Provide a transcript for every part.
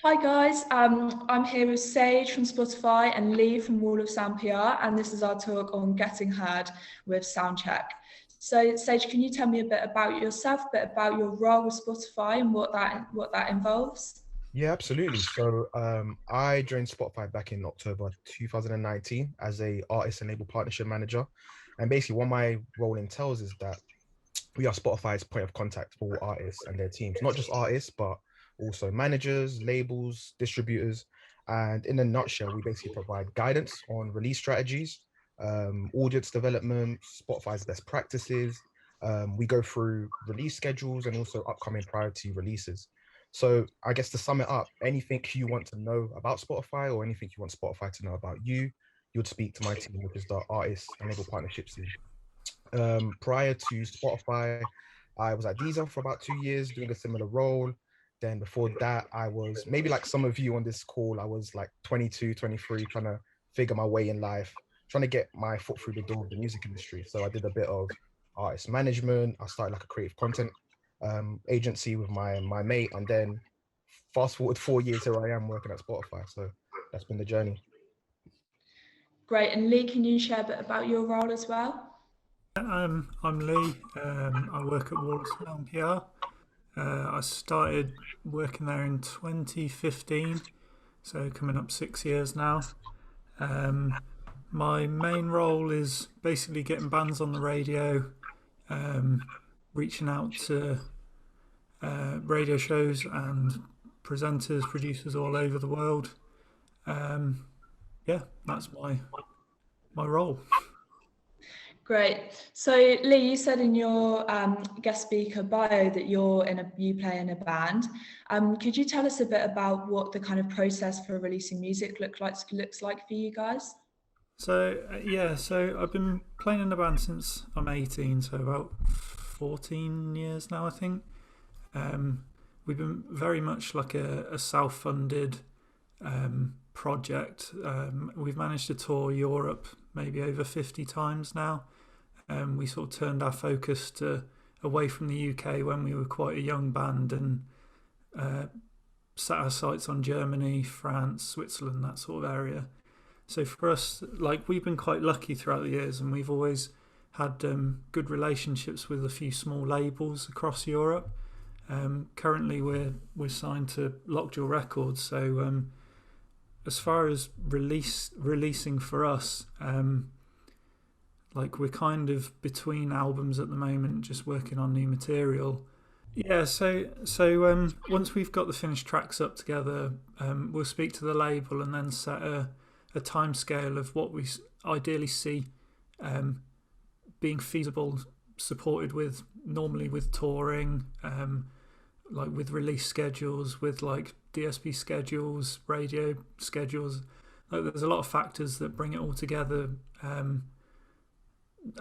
Hi guys, I'm here with Sage from Spotify and Lee from Wall of Sound PR, and this is our talk on getting heard with Soundcheck. So Sage, can you tell me a bit about yourself, a bit about your role with Spotify and what that involves? Yeah, absolutely. I joined Spotify back in October 2019 as a artist and label partnership manager. And basically what my role entails is that we are Spotify's point of contact for all artists and their teams, not just artists, but also managers, labels, distributors. And in a nutshell, we basically provide guidance on release strategies, audience development, Spotify's best practices. We go through release schedules and also upcoming priority releases. So I guess to sum it up, anything you want to know about Spotify or anything you want Spotify to know about you, would speak to my team, which is the artists and label partnerships team. Prior to Spotify, I was at Deezer for about 2 years doing a similar role. Then before that, I was maybe like some of you on this call, I was like 22, 23, trying to figure my way in life, trying to get my foot through the door of the music industry. So I did a bit of artist management. I started like a creative content agency with my mate. And then fast forward 4 years, here I am working at Spotify. So that's been the journey. Great, and Lee, can you share a bit about your role as well? I'm Lee. I work at Waterstown PR. I started working there in 2015, so coming up 6 years now. Um, my main role is basically getting bands on the radio, reaching out to radio shows and presenters, producers all over the world. Um, yeah, that's my role. Great. So Lee, you said in your guest speaker bio that you play in a band. Could you tell us a bit about what the kind of process for releasing music looks like for you guys? So I've been playing in a band since I'm 18, so about 14 years now, I think. Um, we've been very much like a self-funded project. We've managed to tour Europe maybe over 50 times now. We sort of turned our focus away from the UK when we were quite a young band and uh, set our sights on Germany, France, Switzerland, that sort of area. So for us, like we've been quite lucky throughout the years, and we've always had good relationships with a few small labels across Europe. Currently, we're signed to Lockjaw Records. So as far as releasing for us, like we're kind of between albums at the moment, just working on new material. Yeah, so once we've got the finished tracks up together, we'll speak to the label and then set a time scale of what we ideally see um, being feasible, supported with normally with touring, like with release schedules, with like DSP schedules, radio schedules. Like there's a lot of factors that bring it all together, and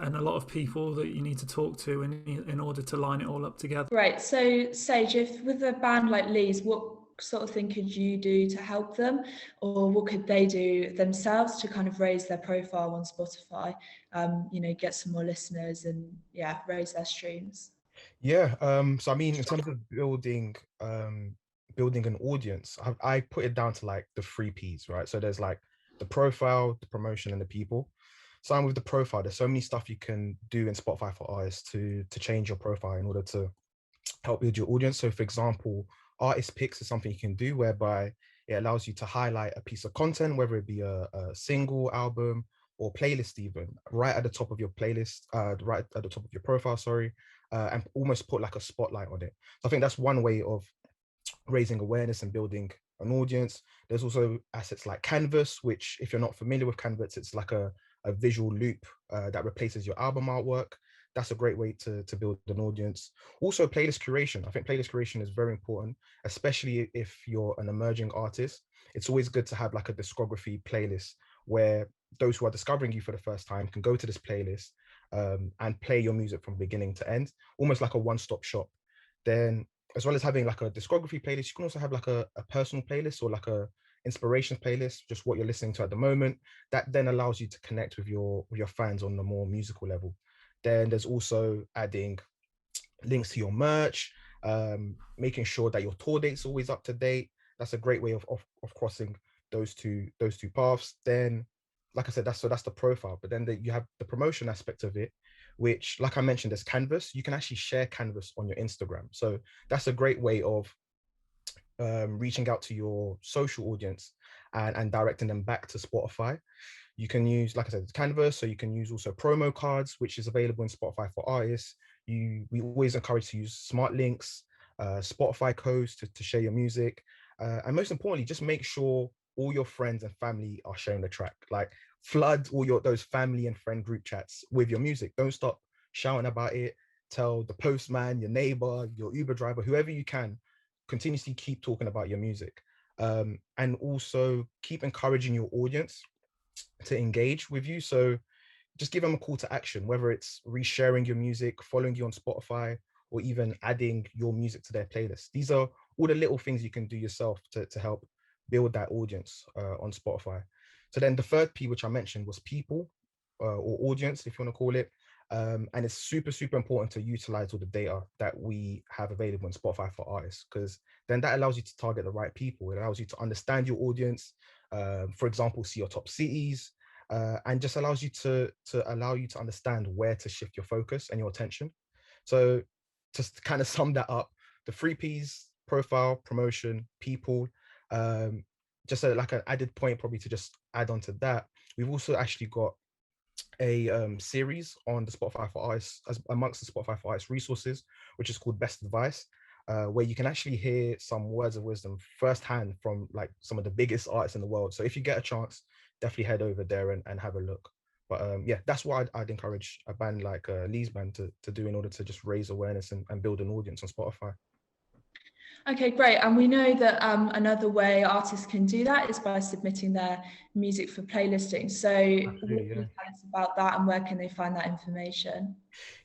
a lot of people that you need to talk to in order to line it all up together. Great. So Sage, if with a band like Lee's, what sort of thing could you do to help them, or what could they do themselves to kind of raise their profile on Spotify? Get some more listeners and yeah, raise their streams. Yeah. So I mean, in terms of building an audience, I put it down to like the three P's, right? So there's like the profile, the promotion, and the people. Starting with the profile, there's so many stuff you can do in Spotify for artists to change your profile in order to help build your audience. So for example, artist picks is something you can do whereby it allows you to highlight a piece of content, whether it be a single album or playlist even, right at the top of your playlist, right at the top of your profile, sorry, and almost put like a spotlight on it. So I think that's one way of raising awareness and building an audience. There's also assets like Canvas, which if you're not familiar with Canvas, it's like a visual loop that replaces your album artwork. That's a great way to build an audience. Also, playlist curation. I think playlist curation is very important, especially if you're an emerging artist. It's always good to have like a discography playlist where those who are discovering you for the first time can go to this playlist and play your music from beginning to end, almost like a one-stop shop. Then as well as having like a discography playlist, you can also have like a personal playlist or like a inspiration playlist, just what you're listening to at the moment. That then allows you to connect with your fans on a more musical level. Then there's also adding links to your merch, making sure that your tour date's always up to date. that's a great way of crossing those two paths. Then, like I said, that's the profile. But then you have the promotion aspect of it, which, like I mentioned, there's Canvas. You can actually share Canvas on your Instagram. So that's a great way of reaching out to your social audience and directing them back to Spotify. You can use, like I said, Canvas, so you can use also promo cards, which is available in Spotify for artists. We always encourage to use smart links, Spotify codes to share your music. And most importantly, just make sure all your friends and family are sharing the track. Like, flood all those family and friend group chats with your music. Don't stop shouting about it. Tell the postman, your neighbor, your Uber driver, whoever you can, continuously keep talking about your music. And also keep encouraging your audience to engage with you. So just give them a call to action, whether it's resharing your music, following you on Spotify, or even adding your music to their playlist. These are all the little things you can do yourself to help build that audience on Spotify. So then the third P, which I mentioned, was people, or audience, if you want to call it. And it's super, super important to utilize all the data that we have available in Spotify for artists, because then that allows you to target the right people. It allows you to understand your audience, for example, see your top cities, and just allows you to allow you to understand where to shift your focus and your attention. So just to kind of sum that up, the three Ps: profile, promotion, people. Just like an added point, probably to just add on to that, we've also actually got a series on the Spotify for Artists, as amongst the Spotify for Artists resources, which is called Best Advice, where you can actually hear some words of wisdom firsthand from like some of the biggest artists in the world. So if you get a chance, definitely head over there and have a look. But yeah, that's what I'd encourage a band like Lee's band to do in order to just raise awareness and build an audience on Spotify. Okay, great. And we know that another way artists can do that is by submitting their music for playlisting. So what can you tell us about that, and where can they find that information?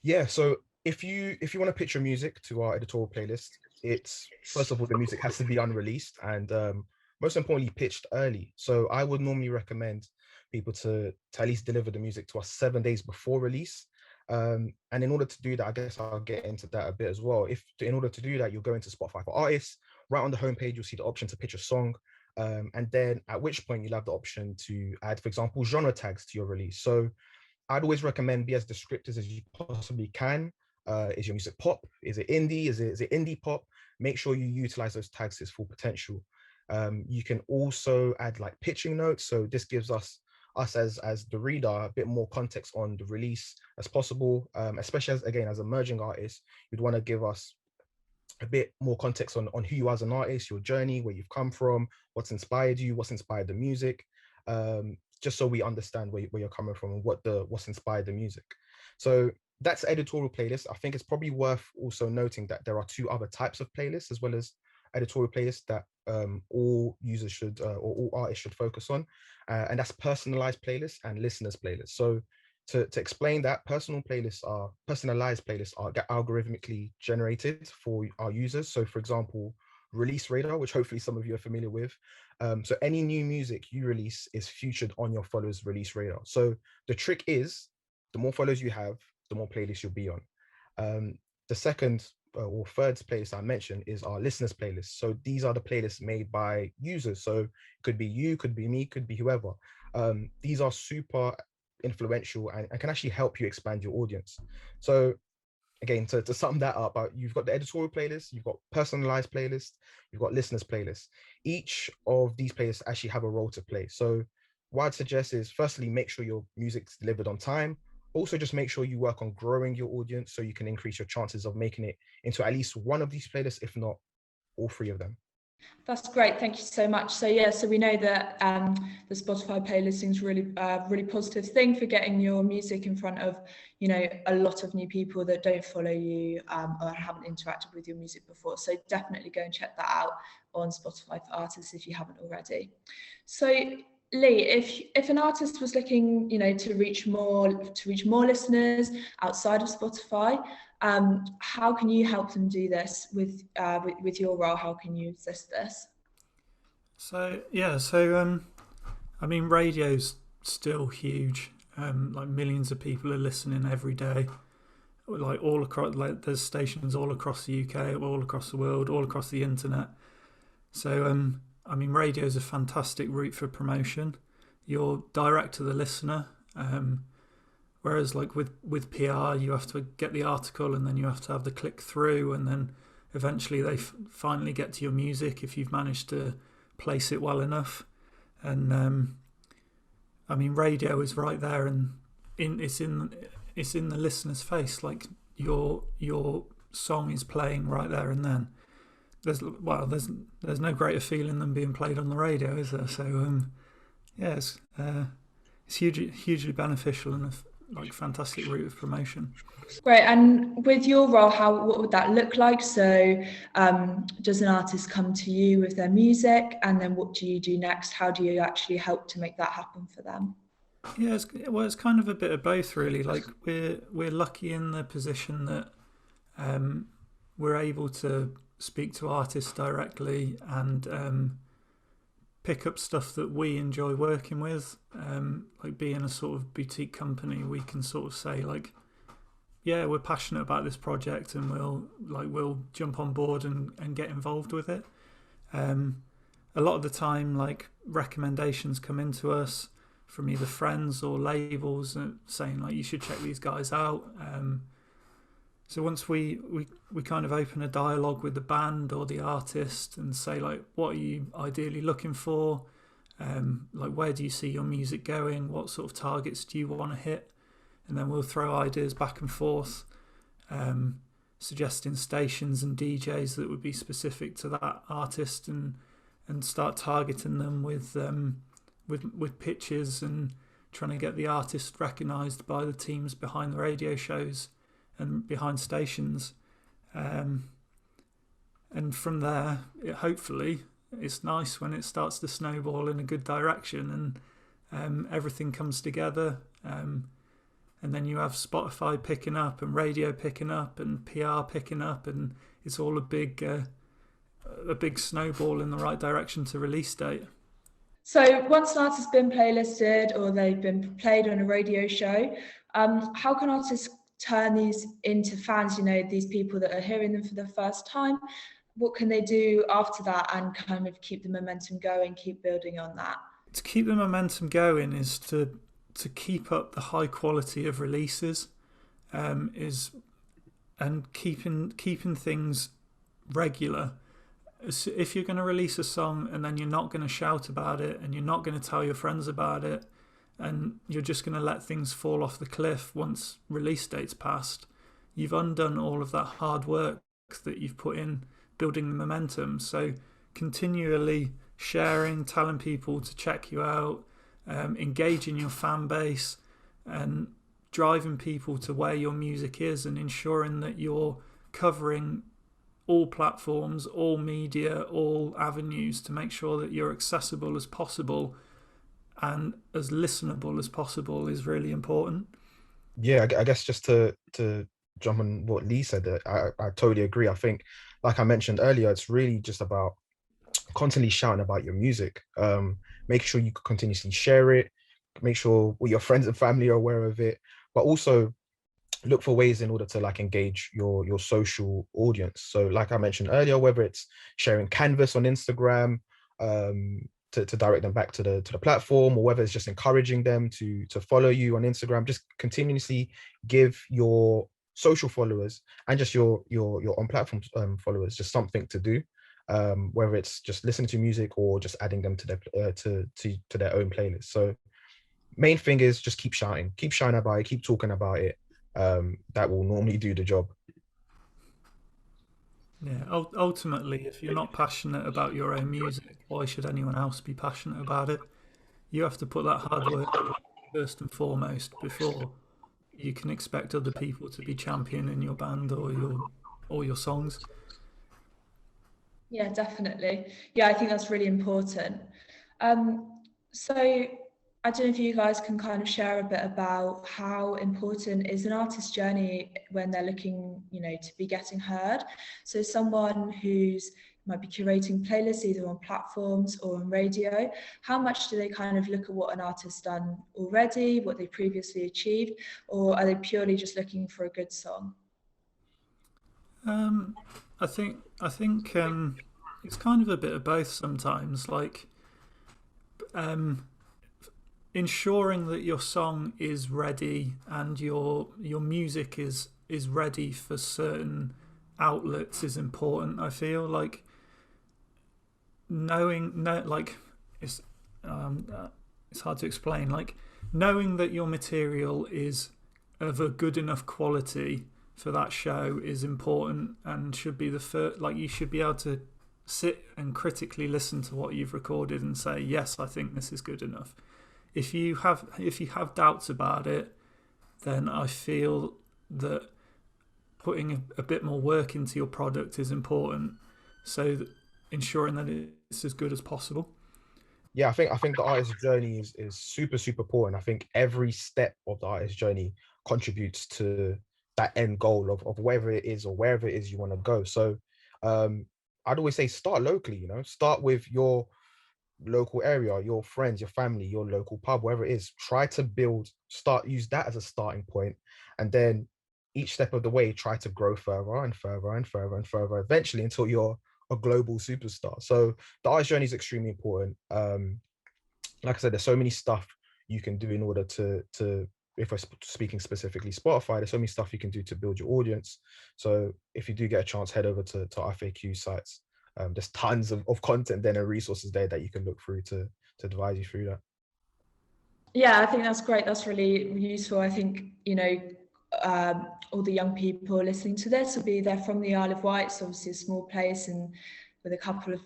Yeah, so if you want to pitch your music to our editorial playlist, it's, first of all, the music has to be unreleased and most importantly pitched early. So I would normally recommend people to at least deliver the music to us 7 days before release. And in order to do that, I guess I'll get into that a bit as well. In order to do that, you'll go into Spotify for Artists. Right on the homepage, you'll see the option to pitch a song. And then at which point you'll have the option to add, for example, genre tags to your release. So I'd always recommend be as descriptive as you possibly can. Is your music pop? Is it indie? Is it indie pop? Make sure you utilize those tags to its full potential. You can also add like pitching notes. So this gives us as the reader a bit more context on the release as possible, especially as emerging artists. You'd want to give us a bit more context on who you are as an artist, your journey, where you've come from, what's inspired you, what's inspired the music, just so we understand where you're coming from and what's inspired the music. So that's editorial playlist. I think it's probably worth also noting that there are two other types of playlists as well as editorial playlists that all users should or all artists should focus on, and that's personalized playlists and listeners playlists. So to explain that, personalized playlists are algorithmically generated for our users. So for example, Release Radar, which hopefully some of you are familiar with. So any new music you release is featured on your followers' Release Radar. So the trick is, the more followers you have, the more playlists you'll be on. The second or third playlist I mentioned is our listeners playlist. So these are the playlists made by users. So it could be you, could be me, could be whoever. These are super influential and can actually help you expand your audience. So again, to sum that up, you've got the editorial playlist, you've got personalized playlists, you've got listeners playlists. Each of these playlists actually have a role to play. So what I'd suggest is, firstly, make sure your music's delivered on time. Also, just make sure you work on growing your audience so you can increase your chances of making it into at least one of these playlists, if not all three of them. That's great. Thank you so much. So yeah, so we know that the Spotify playlisting is really positive thing for getting your music in front of, a lot of new people that don't follow you or haven't interacted with your music before. So definitely go and check that out on Spotify for Artists if you haven't already. So Lee, if an artist was looking, to reach more listeners outside of Spotify, how can you help them do this with your role? How can you assist this? So radio's still huge. Like millions of people are listening every day. Like all across, there's stations all across the UK, all across the world, all across the internet. So I mean, radio is a fantastic route for promotion. You're direct to the listener. Whereas like with PR, you have to get the article and then you have to have the click through, and then eventually they finally get to your music if you've managed to place it well enough. And I mean, radio is right there, and it's in the listener's face. Like your song is playing right there and then. There's no greater feeling than being played on the radio, is there? So yeah, it's hugely beneficial and a fantastic route of promotion. Great. And with your role, what would that look like? So does an artist come to you with their music, and then what do you do next? How do you actually help to make that happen for them? Yeah, it's kind of a bit of both, really. Like we're lucky in the position that we're able to speak to artists directly and pick up stuff that we enjoy working with. Like being a sort of boutique company, we can sort of say like, yeah, we're passionate about this project and we'll jump on board and get involved with it. A lot of the time, like recommendations come into us from either friends or labels saying like, you should check these guys out. So once we kind of open a dialogue with the band or the artist and say like, what are you ideally looking for? Like, where do you see your music going? What sort of targets do you want to hit? And then we'll throw ideas back and forth, suggesting stations and DJs that would be specific to that artist, and start targeting them with pitches and trying to get the artist recognised by the teams behind the radio shows and behind stations, and from there, hopefully, it's nice when it starts to snowball in a good direction, and everything comes together, and then you have Spotify picking up and radio picking up and PR picking up, and it's all a big snowball in the right direction to release date. So once an artist has been playlisted or they've been played on a radio show, how can artists turn these into fans, these people that are hearing them for the first time? What can they do after that and kind of keep the momentum going, keep building on that? To keep the momentum going is to keep up the high quality of releases, and keeping things regular. If you're going to release a song and then you're not going to shout about it and you're not going to tell your friends about it, and you're just going to let things fall off the cliff once release date's passed, you've undone all of that hard work that you've put in building the momentum. So continually sharing, telling people to check you out, engaging your fan base and driving people to where your music is, and ensuring that you're covering all platforms, all media, all avenues to make sure that you're accessible as possible and as listenable as possible is really important. Yeah, I guess just to jump on what Lee said, I totally agree. I think, like I mentioned earlier, it's really just about constantly shouting about your music. Make sure you continuously share it, make sure all your friends and family are aware of it, but also look for ways in order to like engage your social audience. So like I mentioned earlier, whether it's sharing Canvas on Instagram, to direct them back to the platform, or whether it's just encouraging them to follow you on Instagram, just continuously give your social followers and just your on platform followers just something to do, whether it's just listening to music or just adding them to their own playlist. So main thing is just keep shouting about it, keep talking about it. That will normally do the job. Yeah, ultimately, if you're not passionate about your own music, why should anyone else be passionate about it? You have to put that hard work first and foremost before you can expect other people to be championing your band or your songs. Yeah, definitely. Yeah, I think that's really important. So I don't know if you guys can kind of share a bit about how important is an artist's journey when they're looking, to be getting heard. So someone who's might be curating playlists either on platforms or on radio, how much do they kind of look at what an artist's done already, what they previously achieved, or are they purely just looking for a good song? I think it's kind of a bit of both sometimes. Like, ensuring that your song is ready and your music is ready for certain outlets is important. I feel like it's it's hard to explain. Like, knowing that your material is of a good enough quality for that show is important, and should be the first. Like, you should be able to sit and critically listen to what you've recorded and say, yes, I think this is good enough. If you have doubts about it, then I feel that putting a bit more work into your product is important, so that ensuring that it's as good as possible. Yeah, I think the artist's journey is super super important. I think every step of the artist's journey contributes to that end goal of whatever it is or wherever it is you want to go. So I'd always say start locally. You know, start with your local area, your friends, your family, your local pub, wherever it is. Try to use that as a starting point, and then each step of the way try to grow further and further and further and further, eventually until you're a global superstar. So the artist journey is extremely important. Like I said, there's so many stuff you can do in order to if we're speaking specifically Spotify, there's so many stuff you can do to build your audience. So if you do get a chance, head over to FAQ sites. There's tons of content then and resources there that you can look through to advise you through that. Yeah, I think that's great. That's really useful. I think, all the young people listening to this will be there from the Isle of Wight. It's obviously a small place and with a couple of,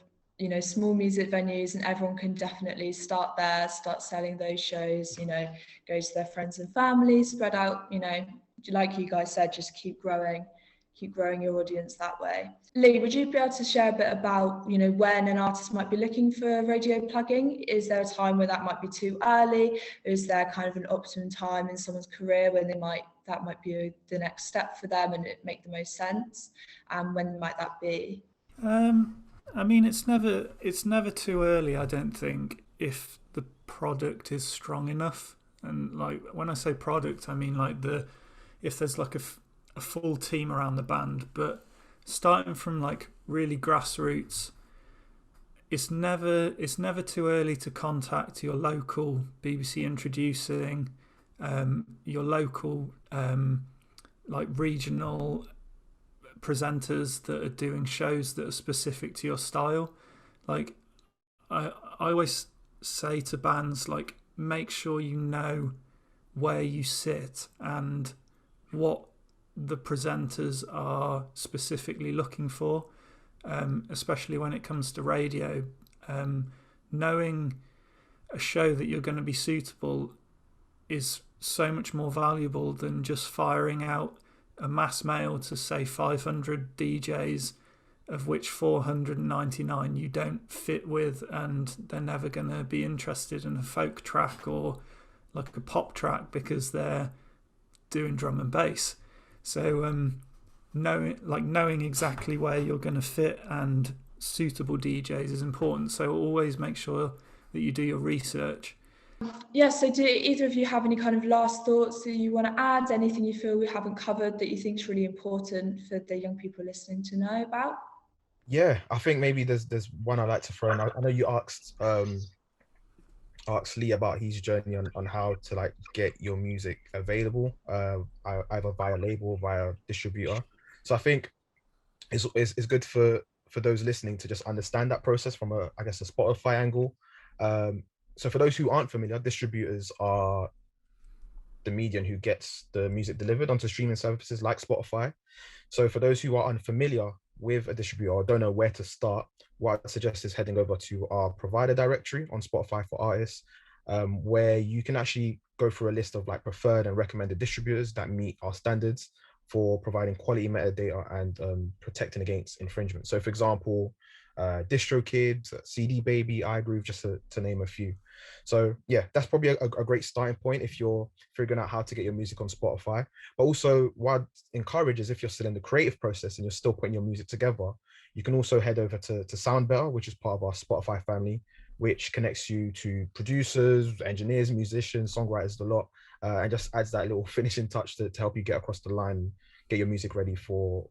small music venues, and everyone can definitely start there, start selling those shows, go to their friends and family, spread out, like you guys said, just keep growing your audience that way. Lee, would you be able to share a bit about, when an artist might be looking for radio plugging? Is there a time where that might be too early? Or is there kind of an optimum time in someone's career when that might be the next step for them and it make the most sense? And when might that be? I mean, it's never too early, I don't think, if the product is strong enough. And like, when I say product, I mean like if there's like a full team around the band. But starting from like really grassroots, it's never too early to contact your local BBC Introducing, your local like regional presenters that are doing shows that are specific to your style. Like, I always say to bands, like, make sure you know where you sit and what the presenters are specifically looking for, especially when it comes to radio. Knowing a show that you're going to be suitable is so much more valuable than just firing out a mass mail to, say, 500 DJs, of which 499 you don't fit with, and they're never going to be interested in a folk track or like a pop track because they're doing drum and bass. So knowing exactly where you're going to fit and suitable DJs is important. So always make sure that you do your research. Yeah, so do either of you have any kind of last thoughts that you want to add? Anything you feel we haven't covered that you think is really important for the young people listening to know about? Yeah, I think maybe there's one I'd like to throw in. I know you asked Lee about his journey on how to like get your music available, either via label or via distributor. So I think it's good for those listening to just understand that process from a Spotify angle. So for those who aren't familiar, distributors are the medium who gets the music delivered onto streaming services like Spotify. So for those who are unfamiliar with a distributor or don't know where to start, what I suggest is heading over to our provider directory on Spotify for artists, where you can actually go through a list of like preferred and recommended distributors that meet our standards for providing quality metadata and protecting against infringement. So for example, DistroKid, CD Baby, iGroove, just to name a few. So yeah, that's probably a great starting point if you're figuring out how to get your music on Spotify. But also what I'd encourage is if you're still in the creative process and you're still putting your music together, you can also head over to SoundBetter, which is part of our Spotify family, which connects you to producers, engineers, musicians, songwriters, a lot, and just adds that little finishing touch to help you get across the line, get your music ready for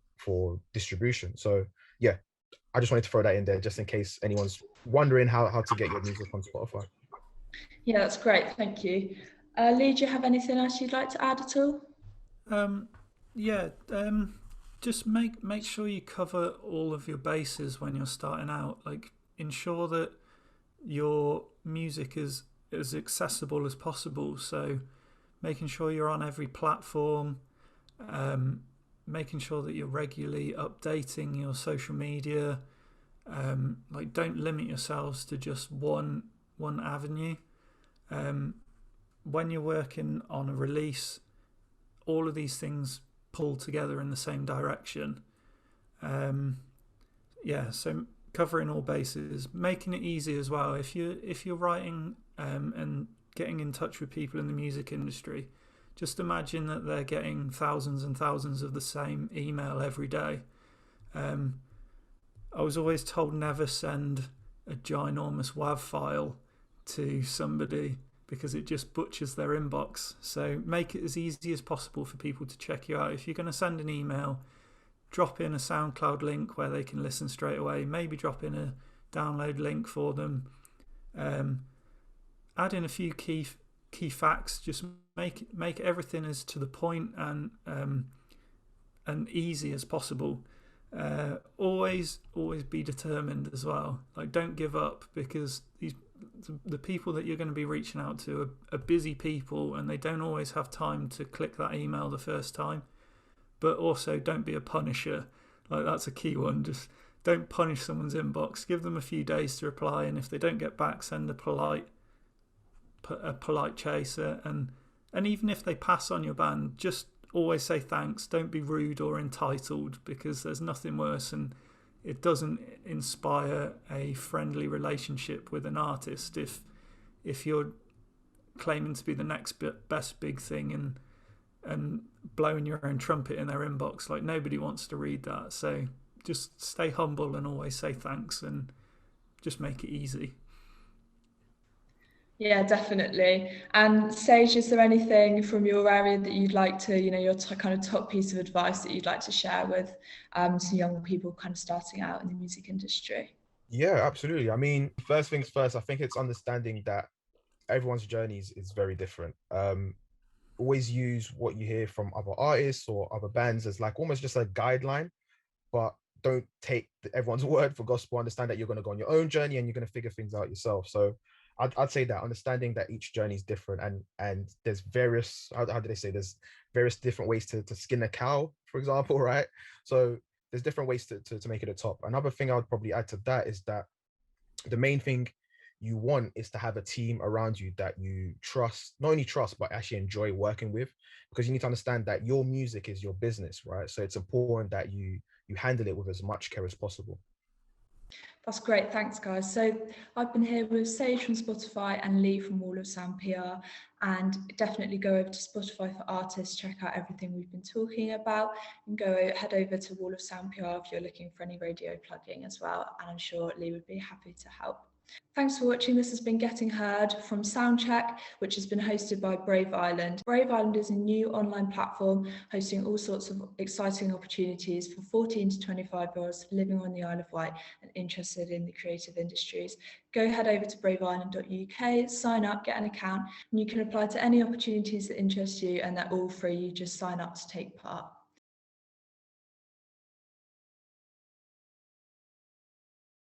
distribution. So yeah, I just wanted to throw that in there just in case anyone's wondering how to get your music on Spotify. Yeah, that's great. Thank you. Lee, do you have anything else you'd like to add at all? Yeah, just make sure you cover all of your bases when you're starting out. Like, ensure that your music is as accessible as possible. So, making sure you're on every platform, making sure that you're regularly updating your social media. Like, don't limit yourselves to just one avenue. When you're working on a release, all of these things pull together in the same direction. So covering all bases, making it easy as well. If you're writing and getting in touch with people in the music industry, just imagine that they're getting thousands and thousands of the same email every day. I was always told never send a ginormous WAV file to somebody because it just butchers their inbox. So make it as easy as possible for people to check you out. If you're going to send an email, drop in a SoundCloud link where they can listen straight away. Maybe drop in a download link for them. Add in a few key facts. Just make everything as to the point and easy as possible. Always be determined as well. Like, don't give up, because the people that you're going to be reaching out to are busy people, and they don't always have time to click that email the first time. But also, don't be a punisher. Like, that's a key one. Just don't punish someone's inbox. Give them a few days to reply, and if they don't get back, send a polite chaser. And even if they pass on your band, just always say thanks. Don't be rude or entitled, because there's nothing worse, and it doesn't inspire a friendly relationship with an artist if you're claiming to be the next best big thing and blowing your own trumpet in their inbox. Like, nobody wants to read that. So just stay humble and always say thanks, and just make it easy. Yeah, definitely. And Sage, is there anything from your area that you'd like to, your kind of top piece of advice that you'd like to share with some young people kind of starting out in the music industry? Yeah, absolutely. I mean, first things first, I think it's understanding that everyone's journeys is very different. Always use what you hear from other artists or other bands as like almost just a guideline, but don't take everyone's word for gospel. Understand that you're going to go on your own journey and you're going to figure things out yourself. So I'd say that understanding that each journey is different, and there's various, how do they say, there's various different ways to skin a cow, for example, right? So there's different ways to make it a top. Another thing I would probably add to that is that the main thing you want is to have a team around you that you trust, not only trust, but actually enjoy working with, because you need to understand that your music is your business, right? So it's important that you handle it with as much care as possible. That's great. Thanks, guys. So I've been here with Sage from Spotify and Lee from Wall of Sound PR, and definitely go over to Spotify for Artists, check out everything we've been talking about, and head over to Wall of Sound PR if you're looking for any radio plugging as well. And I'm sure Lee would be happy to help. Thanks for watching. This has been Getting Heard from Soundcheck, which has been hosted by Brave Island. Brave Island is a new online platform hosting all sorts of exciting opportunities for 14 to 25-year-olds living on the Isle of Wight and interested in the creative industries. Go head over to braveisland.uk, sign up, get an account, and you can apply to any opportunities that interest you, and they're all free. You just sign up to take part.